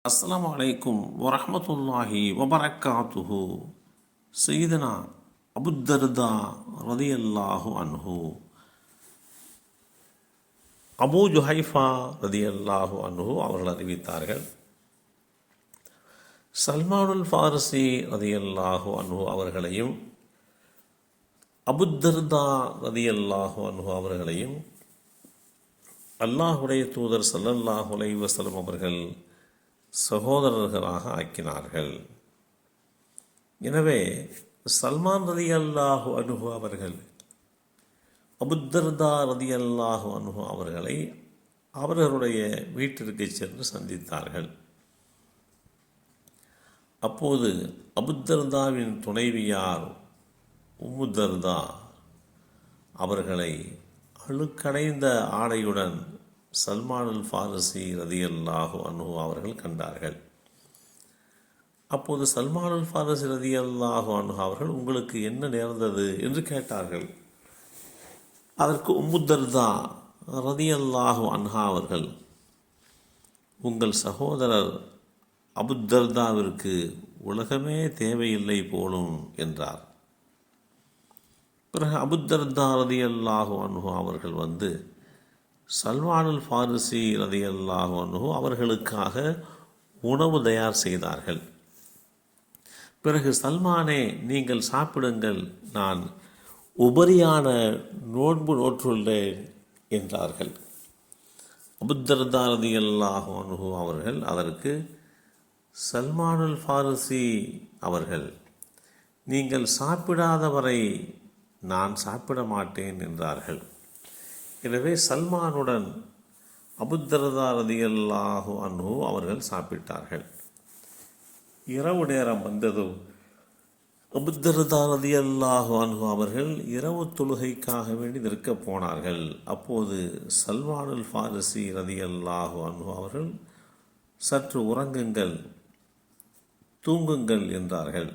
அஸ்ஸலாமு அலைக்கும் வரஹ்மத்துல்லாஹி வபரக்காத்துஹு. சையதுனா அபுத்தர்தா ரதியல்லாஹு அன்ஹு, அபூ ஜுஹைஃபா ரதியல்லாஹு அன்ஹு அவர்கள் அறிவித்தார்கள், சல்மானுல் ஃபாரிசி ரதியல்லாஹு அன்ஹு அவர்களையும் அபுத்தர்தா ரதியல்லாஹு அன்ஹு அவர்களையும் அல்லாஹுடைய தூதர் ஸல்லல்லாஹு அலைஹி வஸல்லம் அவர்கள் சகோதரர்களாக ஆக்கினார்கள். எனவே சல்மான் ரலியல்லாஹு அன்ஹு அவர்கள் அபுத்தர்தா ரலியல்லாஹு அன்ஹு அவர்களை அவர்களுடைய வீட்டிற்கு சென்று சந்தித்தார்கள். அப்போது அபுத்தர்தாவின் துணைவியார் உம்முத்தர்தா அவர்களை அழுக்கடைந்த ஆடையுடன் சல்மானுல் ஃபாரிசி ரதியல்லாஹு அன்ஹு அவர்கள் கண்டார்கள். அப்போது சல்மானுல் ஃபாரிசி ரதியல்லாஹு அன்ஹு அவர்கள், உங்களுக்கு என்ன நேர்ந்தது என்று கேட்டார்கள். அதற்கு உம்முத்தர்தா ரதியல்லாஹு அன்ஹா அவர்கள், உங்கள் சகோதரர் அபுத்தர்தாவிற்கு உலகமே தேவையில்லை போலும் என்றார். பிறகு அபுத்தர்தா ரதியல்லாஹு அன்ஹு அவர்கள் வந்து சல்மானுல் ஃபாரிசி ரதியல்லாஹு அன்ஹு அவர்களுக்காக உணவு தயார் செய்தார்கள். பிறகு, சல்மானே, நீங்கள் சாப்பிடுங்கள், நான் உபரியான நோன்பு நோற்றுள்ளேன் என்றார்கள். அபுத்தர்தா ரதியல்லாஹு அன்ஹு அவர்கள் அதற்கு, சல்மானுல் ஃபாரிசி அவர்கள், நீங்கள் சாப்பிடாதவரை நான் சாப்பிட மாட்டேன் என்றார்கள். எனவே சல்மானுடன் அபுத்தர்தா ரதியல்லாஹு அன்ஹு அவர்கள் சாப்பிட்டார்கள். இரவு நேரம் வந்ததும் அபுத்தர்தா ரதியல்லாஹு அன்ஹு அவர்கள் இரவு தொழுகைக்காக வேண்டி நிற்கப் போனார்கள். அப்போது சல்மானுல் ஃபாரிசி ரதியல்லாஹு அன்ஹு அவர்கள், சற்று உறங்குங்கள், தூங்குங்கள் என்றார்கள்.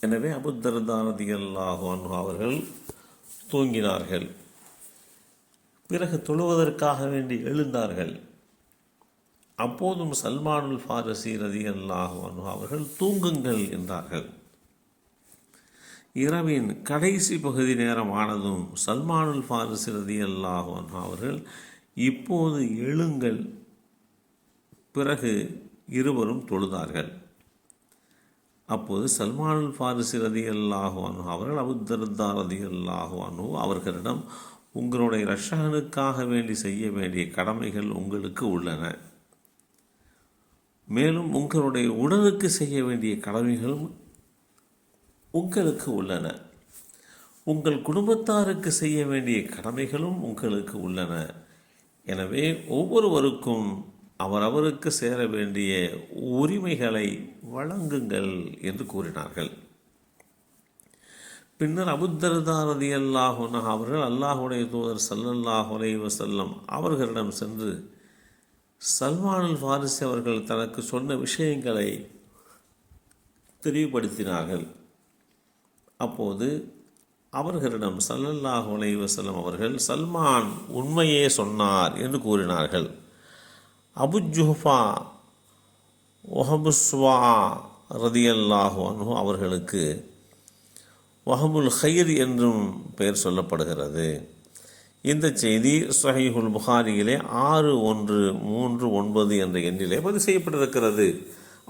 எனவே அபுத்தர்தா ரதியல்லாஹு அன்ஹு அவர்கள் தூங்கினார்கள். பிறகு தொழுவதற்காக வேண்டி எழுந்தார்கள். அப்போதும் சல்மானுல் ஃபாரிசி ரதியல்லாஹு அன்ஹு அவர்கள் தூங்குங்கள் என்றார்கள். இரவின் கடைசி பகுதி நேரம் ஆனதும் சல்மானுல் ஃபாரிசி ரதியல்லாஹு அன்ஹு அவர்கள், இப்போது எழுங்கள். பிறகு இருவரும் தொழுதார்கள். அப்போது சல்மானுல் ஃபாரிசி ரதியல்லாஹு அன்ஹு அவர்கள் அபுத்தர்தா ரதியல்லாஹு அன்ஹு அவர்களிடம், உங்களுடைய இரட்சகனுக்காக வேண்டி செய்ய வேண்டிய கடமைகள் உங்களுக்கு உள்ளன. மேலும் உங்களுடைய உடலுக்கு செய்ய வேண்டிய கடமைகளும் உங்களுக்கு உள்ளன. உங்கள் குடும்பத்தாருக்கு செய்ய வேண்டிய கடமைகளும் உங்களுக்கு உள்ளன. எனவே ஒவ்வொருவருக்கும் அவரவருக்கு சேர வேண்டிய உரிமைகளை வழங்குங்கள் என்று கூறினார்கள். பின்னர் அபுத்தர்தா ரதியல்லாஹு அன்ஹு அவர்கள் அல்லாஹுடைய தூதர் ஸல்லல்லாஹு அலைஹி வஸல்லம் அவர்களிடம் சென்று சல்மானுல் ஃபாரிசி அவர்கள் தனக்கு சொன்ன விஷயங்களை தெளிவுபடுத்தினார்கள். அப்போது அவர்களிடம் ஸல்லல்லாஹு அலைஹி வஸல்லம் அவர்கள், சல்மான் உண்மையே சொன்னார் என்று கூறினார்கள். அபு ஜுஹஃபா வஹபுஸ்வா ரதியல்லாஹு அன்ஹு அவர்களுக்கு வஹமுல் ஹைர் என்றும் பெயர் சொல்லப்படுகிறது. இந்த செய்தி ஸஹீஹுல் புகாரியிலே 6139 என்ற எண்ணிலே பதிவு செய்யப்பட்டிருக்கிறது.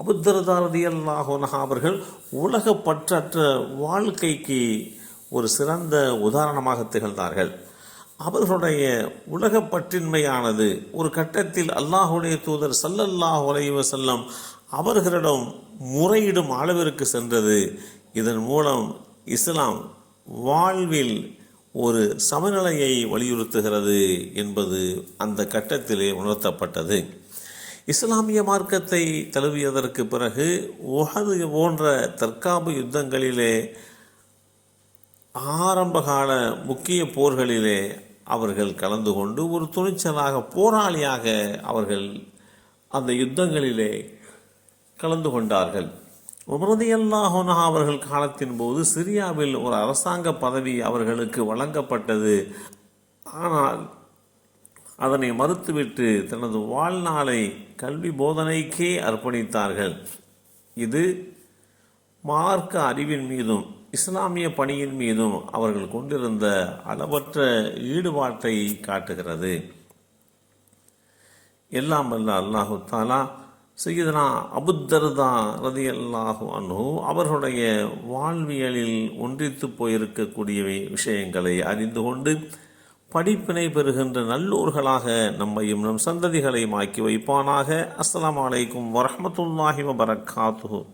அபுத்தர்தா ரலியல்லாஹு அன்ஹு அவர்கள் உலக பற்றற்ற வாழ்க்கைக்கு ஒரு சிறந்த உதாரணமாக திகழ்ந்தார்கள். அவர்களுடைய உலகப்பற்றின்மையானது ஒரு கட்டத்தில் அல்லாஹுடைய தூதர் ஸல்லல்லாஹு அலைஹி வஸல்லம் அவர்களிடம் முறையிடும் அளவிற்கு சென்றது. இதன் மூலம் இஸ்லாம் வாழ்வில் ஒரு சமநிலையை வலியுறுத்துகிறது என்பது அந்த கட்டத்திலே உணர்த்தப்பட்டது. இஸ்லாமிய மார்க்கத்தை தழுவியதற்கு பிறகு உஹது போன்ற தற்காப்பு யுத்தங்களிலே, ஆரம்பகால முக்கிய போர்களிலே அவர்கள் கலந்து கொண்டு ஒரு துணிச்சலாக போராளியாக அவர்கள் அந்த யுத்தங்களிலே கலந்து கொண்டார்கள். உமர் ரலியல்லாஹு அன்ஹு அவர்கள் காலத்தின் போது சிரியாவில் ஒரு அரசாங்க பதவி அவர்களுக்கு வழங்கப்பட்டது. ஆனால் அதனை மறுத்துவிட்டு தனது வாழ்நாளை கல்வி போதனைக்கே அர்ப்பணித்தார்கள். இது மார்க்க அறிவின் மீதும் இஸ்லாமிய பணியின் மீதும் அவர்கள் கொண்டிருந்த அளவற்ற ஈடுபாட்டை காட்டுகிறது. எல்லாம் வல்ல அல்லாஹு தாலா சையதுனா அபூதர்தா ரலியல்லாஹு அன்ஹு அவர்களுடைய வாழ்வியலில் ஒன்றித்து போயிருக்கக்கூடிய விஷயங்களை அறிந்து கொண்டு படிப்பினை பெறுகின்ற நல்லோர்களாக நம்மையும் நம் சந்ததிகளையும் ஆக்கி வைப்பானாக. அஸ்ஸலாமு அலைக்கும் வரஹ்மத்துல்லாஹி வபரகாத்துஹு.